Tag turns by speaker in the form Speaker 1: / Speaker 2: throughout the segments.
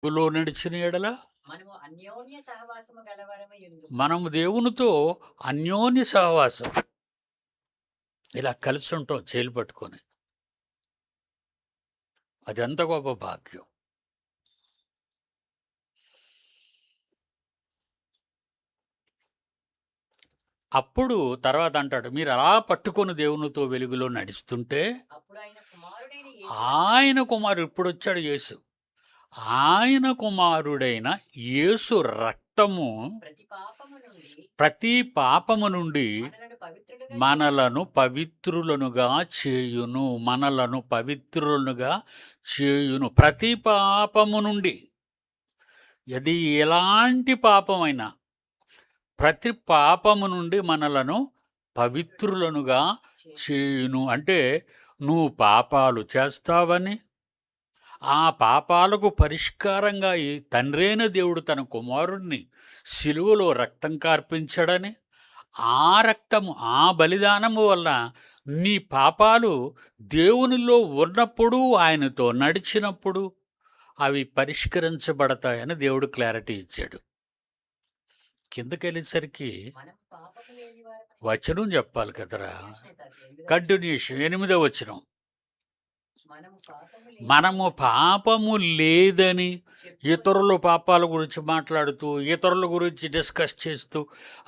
Speaker 1: లో నడిచిన ఎడల
Speaker 2: మనము అన్యోన్య సహవాసము గలవరమై ఉందుము.
Speaker 1: మనము దేవునితో అన్యోన్య సహవాసం ఇలా కలిసి ఉంటాం చేలు పట్టుకొని. అది ఎంత గొప్ప భాగ్యం. అప్పుడు తర్వాత అంటాడు, మీరు అలా పట్టుకొని దేవునితో వెలుగులో నడుస్తుంటే
Speaker 2: అప్పుడు ఆయన కుమారుడైన యేసు
Speaker 1: ఆయన కుమారుడు ఇప్పుడొచ్చాడు యేసు. ఆయన కుమారుడైన యేసు రక్తము
Speaker 2: ప్రతి పాపము నుండి
Speaker 1: ప్రతి పాపము నుండి
Speaker 2: మనలను పవిత్రులుగా చేయును.
Speaker 1: మనలను పవిత్రులుగా చేయును. ప్రతి పాపము నుండి. అది ఎలాంటి పాపమైనా ప్రతి పాపము నుండి మనలను పవిత్రులనుగా చేయును. అంటే నువ్వు పాపాలు చేస్తావని, ఆ పాపాలకు పరిష్కారంగా ఈ తండ్రైన దేవుడు తన కుమారుణ్ణి సిలువలో రక్తం కార్పించాడని, ఆ రక్తము ఆ బలిదానము వల్ల నీ పాపాలు దేవునిలో ఉన్నప్పుడు, ఆయనతో నడిచినప్పుడు అవి పరిష్కరించబడతాయని దేవుడు క్లారిటీ ఇచ్చాడు. కిందకెళ్ళేసరికి
Speaker 2: మనం పాపము లేని వారమని
Speaker 1: వచనం చెప్పాలి కదరా.
Speaker 2: కంటిన్యూషన్
Speaker 1: కంటిన్యూషన్ 8వ వచనం.
Speaker 2: మనము
Speaker 1: మనము పాపము లేదని ఇతరుల పాపాల గురించి మాట్లాడుతూ, ఇతరుల గురించి డిస్కస్ చేస్తూ,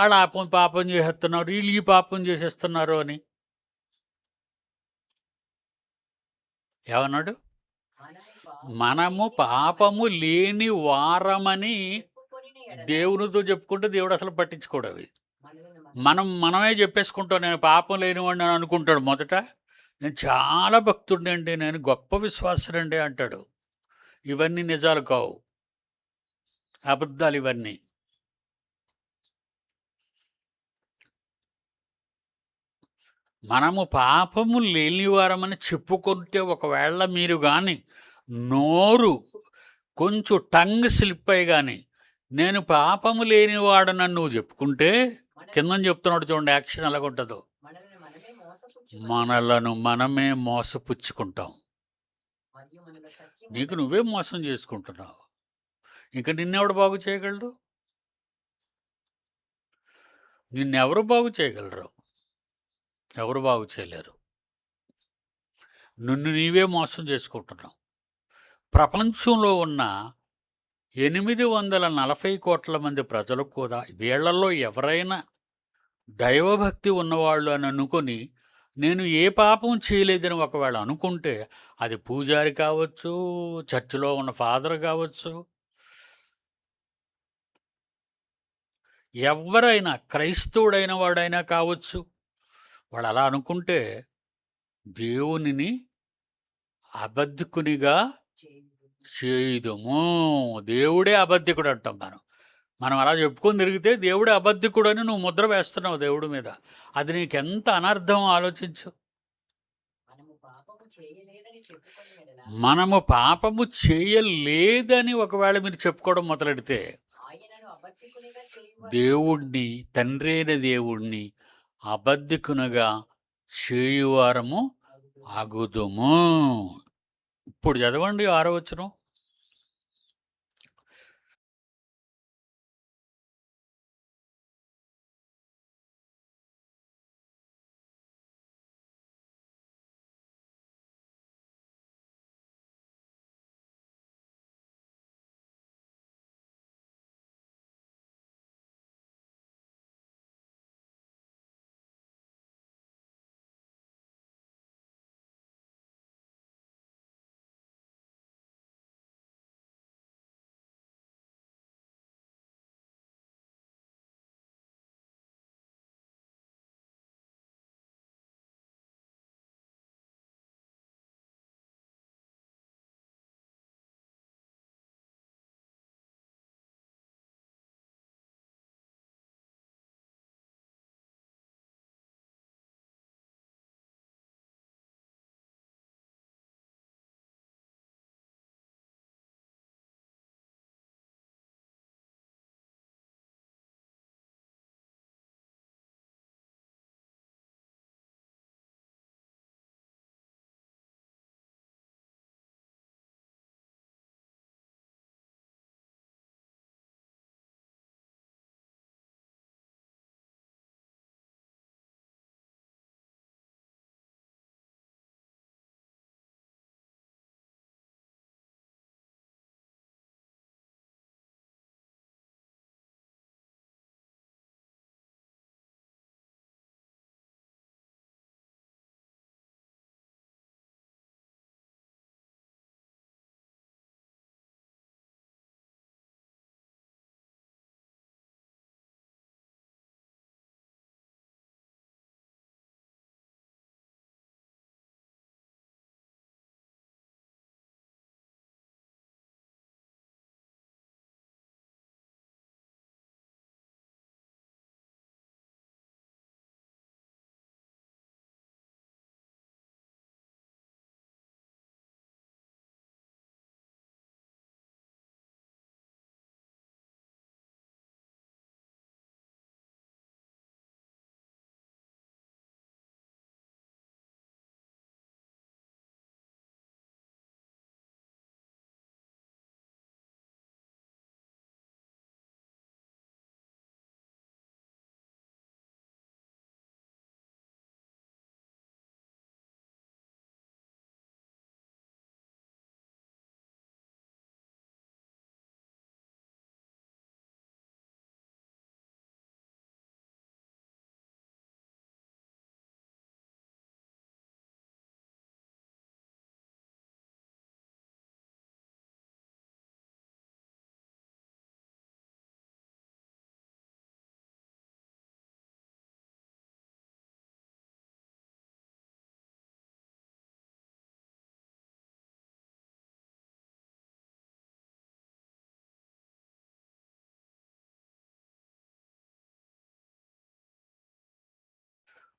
Speaker 1: ఆడ పాపం చేసేస్తున్నారు, వీళ్ళు ఈ పాపం చేసేస్తున్నారు అని ఏమన్నాడు? మనము పాపము లేని వారమని దేవునితో చెప్పుకుంటే దేవుడు అసలు పట్టించుకోడు అవి. మనమే చెప్పేసుకుంటాం, నేను పాపం లేనివాడిని అని అనుకుంటాడు మొదట. నేను చాలా భక్తుడిని అండి, నేను గొప్ప విశ్వాసుడండి అంటాడు. ఇవన్నీ నిజాలు కావు, అబద్ధాలు ఇవన్నీ. మనము పాపము లేనివారమని చెప్పుకుంటే ఒకవేళ మీరు కానీ నోరు కొంచెం టంగ్ స్లిప్ అయ్యి కానీ నేను పాపము లేనివాడనని నువ్వు చెప్పుకుంటే, కింద చెప్తున్నాడు చూడండి యాక్షన్ ఎలాగుంటుందో. మనలను మనమే మోసపుచ్చుకుంటాం. నీకు నువ్వే మోసం చేసుకుంటున్నావు. ఇంకా నిన్నెవడు బాగు చేయగలడు? నిన్నెవరు బాగు చేయగలరు? ఎవరు బాగు చేయలేరు. నిన్ను నీవే మోసం చేసుకుంటున్నావు. ప్రపంచంలో ఉన్న 840 కోట్ల మంది ప్రజలకు కూడా వీళ్లలో ఎవరైనా దైవభక్తి ఉన్నవాళ్ళు అని అనుకొని, నేను ఏ పాపం చేయలేదని ఒకవేళ అనుకుంటే, అది పూజారి కావచ్చు, చర్చిలో ఉన్న ఫాదర్ కావచ్చు, ఎవరైనా క్రైస్తవుడైన వాడైనా కావచ్చు, వాడు అలా అనుకుంటే దేవునిని అబద్ధికునిగా చేయుదుము. దేవుడే అబద్ధికుడు అంటాం మనం అలా చెప్పుకొని తిరిగితే దేవుడే అబద్ధికుడు అని నువ్వు ముద్ర వేస్తున్నావు దేవుడి మీద. అది నీకెంత అనర్థం ఆలోచించు. మనము పాపము చేయలేదని ఒకవేళ మీరు చెప్పుకోవడం మొదలెడితే దేవుణ్ణి, తండ్రి అయిన దేవుణ్ణి అబద్ధికునగా చేయువారము అగుదుము. ఇప్పుడు చదవండి 6వ వచనం.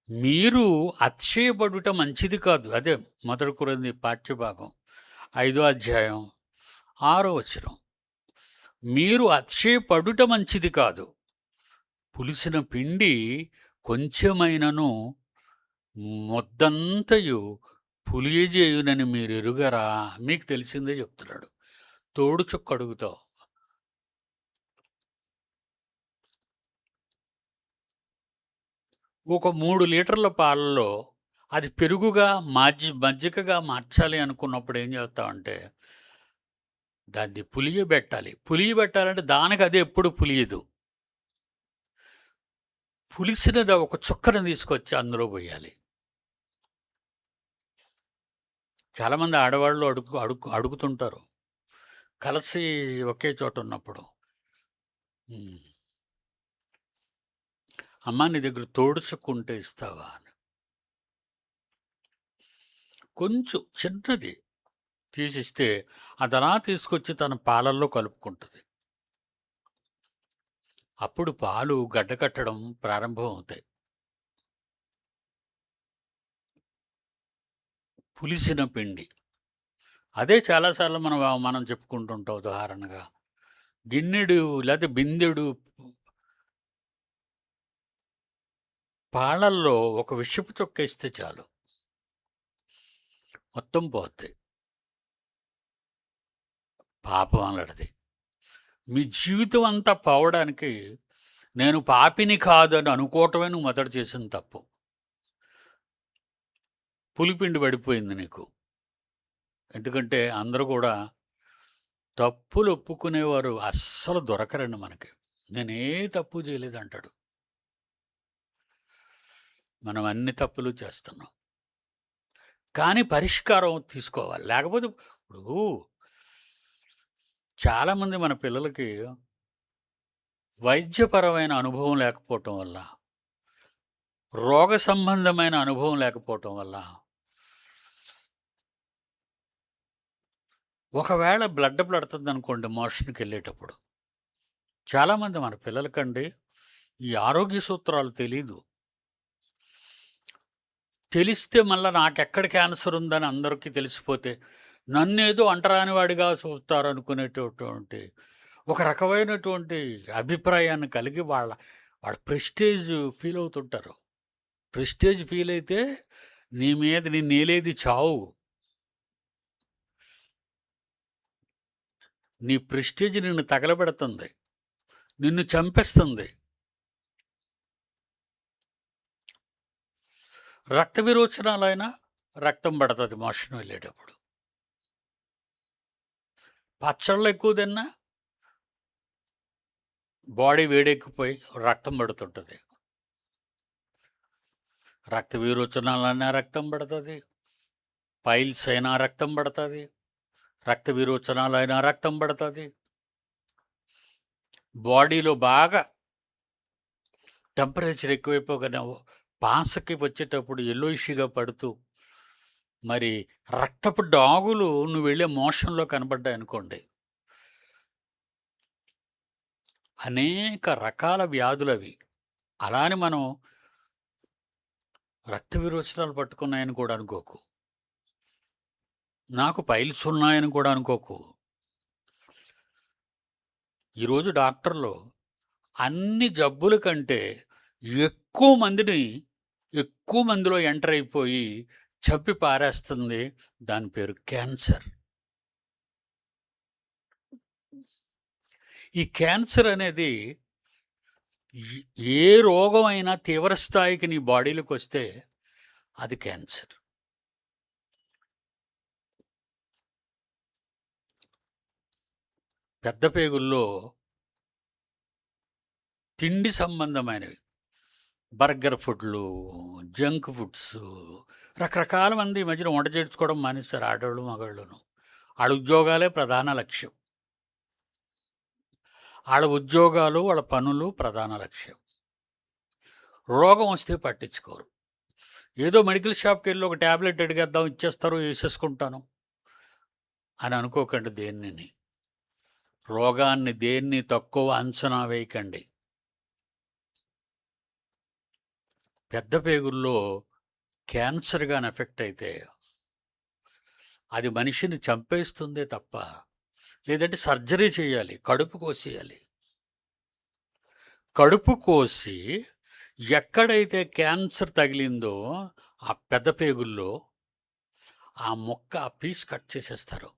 Speaker 1: మీరు అతిశయపడుట మంచిది కాదు. అదే మొదటి కొరింథీ పాఠ్యభాగం 5వ అధ్యాయం 6వ వచనం. మీరు అతిశయపడుట మంచిది కాదు. పులిసిన పిండి కొంచెమైనను మొద్దంతయు పులియజేయునని మీరు ఎరుగరా? మీకు తెలిసిందే చెప్తున్నాడు. తోడు చుక్క అడుగుతావు. ఒక 3 లీటర్ల పాలలో అది పెరుగుగా మజ్జిగగా మార్చాలి అనుకున్నప్పుడు ఏం చేస్తామంటే దాన్ని పులియబెట్టాలి. పులియబెట్టాలంటే దానికి అది ఎప్పుడు పులియదు. పులిసినది ఒక చుక్కను తీసుకొచ్చి అందులో పోయాలి. చాలామంది ఆడవాళ్ళు అడుగుతుంటారు కలిసి ఒకే చోట ఉన్నప్పుడు, అమ్మా నీ దగ్గర తోడు చుక్క ఉంటే ఇస్తావా అని. కొంచెం చిన్నది తీసిస్తే అది అలా తీసుకొచ్చి తన పాలల్లో కలుపుకుంటుంది. అప్పుడు పాలు గడ్డకట్టడం ప్రారంభం అవుతాయి. పులిసిన పిండి అదే చాలాసార్లు మనం చెప్పుకుంటుంటాం. ఉదాహరణగా గిన్నెడు లేదా బిందెడు పాలల్లో ఒక విషపు చొక్కేస్తే చాలు, మొత్తం పోతాయి. పాపం అలాంటిది. మీ జీవితం అంతా పోవడానికి నేను పాపిని కాదని అనుకోవటమే నువ్వు మొదట చేసిన తప్పు. పులిపిండి పడిపోయింది నీకు. ఎందుకంటే అందరూ కూడా తప్పులు ఒప్పుకునేవారు అస్సలు దొరకరండి మనకి. నేనే తప్పు చేయలేదు అంటాడు. మనం అన్ని తప్పులు చేస్తున్నాం, కానీ పరిష్కారం తీసుకోవాలి. లేకపోతే ఇప్పుడు చాలామంది మన పిల్లలకి వైద్యపరమైన అనుభవం లేకపోవటం వల్ల, రోగ సంబంధమైన అనుభవం లేకపోవటం వల్ల, ఒకవేళ బ్లడ్ పడుతుంది అనుకోండి మోషన్కి వెళ్ళేటప్పుడు, చాలామంది మన పిల్లలకండి ఈ ఆరోగ్య సూత్రాలు తెలీదు. తెలిస్తే మళ్ళీ నాకెక్కడ క్యాన్సర్ ఉందని అందరికీ తెలిసిపోతే నన్నేదో అంటరాని వాడిగా చూస్తారు అనుకునేటటువంటి ఒక రకమైనటువంటి అభిప్రాయాన్ని కలిగి వాళ్ళ ప్రెస్టేజ్ ఫీల్ అవుతుంటారు. ప్రెస్టేజ్ ఫీల్ అయితే నీ మీద నిన్నేలేది చావు. నీ ప్రెస్టేజ్ నిన్ను తగలబెడుతుంది, నిన్ను చంపేస్తుంది. రక్త విరోచనాలైనా రక్తం పడుతుంది మోషన్ వెళ్ళేటప్పుడు. పచ్చళ్ళు ఎక్కువ తిన్నా బాడీ వేడెక్కిపోయి రక్తం పడుతుంటుంది. రక్త విరోచనాలైనా రక్తం పడుతుంది, పైల్స్ అయినా రక్తం పడుతుంది, రక్త విరోచనాలైనా రక్తం పడుతుంది. బాడీలో బాగా టెంపరేచర్ ఎక్కువైపోగానే పాసకి వచ్చేటప్పుడు ఎల్లోయిష్గా పడుతూ మరి రక్తపు డాగులు నువ్వు వెళ్ళే మోషన్లో కనబడ్డాయి అనుకోండి, అనేక రకాల వ్యాధులు అవి. అలానే మనం రక్త విరోచనాలు పట్టుకున్నాయని కూడా అనుకోకు, నాకు పైల్స్ ఉన్నాయని కూడా అనుకోకు. ఈరోజు డాక్టర్లు అన్ని జబ్బుల కంటే ఎక్కువ మందిలో ఎంటర్ అయిపోయి చంపి పారేస్తుంది. దాని పేరు క్యాన్సర్. ఈ క్యాన్సర్ అనేది ఏ రోగం అయినా తీవ్ర స్థాయికి నీ బాడీలోకి వస్తే అది క్యాన్సర్. పెద్ద పేగుల్లో తిండి సంబంధమైనవి, బర్గర్ ఫుడ్లు, జంక్ ఫుడ్స్, రకరకాల మంది ఈ మధ్యన వంట చేర్చుకోవడం మానేస్తారు. ఆడవాళ్ళు మగవాళ్ళను వాళ్ళ ఉద్యోగాలే ప్రధాన లక్ష్యం. వాళ్ళ ఉద్యోగాలు వాళ్ళ పనులు ప్రధాన లక్ష్యం. రోగం వస్తే పట్టించుకోరు. ఏదో మెడికల్ షాప్కి వెళ్ళి ఒక ట్యాబ్లెట్ అడిగేద్దాం, ఇచ్చేస్తారు, వేసేసుకుంటాను అని అనుకోకండి. రోగాన్ని దేన్ని తక్కువ అంచనా వేయకండి. పెద్ద పేగుల్లో క్యాన్సర్ గాని ఎఫెక్ట్ అయితే అది మనిషిని చంపేస్తుందే తప్ప, లేదంటే సర్జరీ చేయాలి, కడుపు కోసేయాలి. కడుపు కోసి ఎక్కడైతే క్యాన్సర్ తగిలిందో ఆ పెద్ద పేగుల్లో ఆ పీస్ కట్ చేసేస్తారు.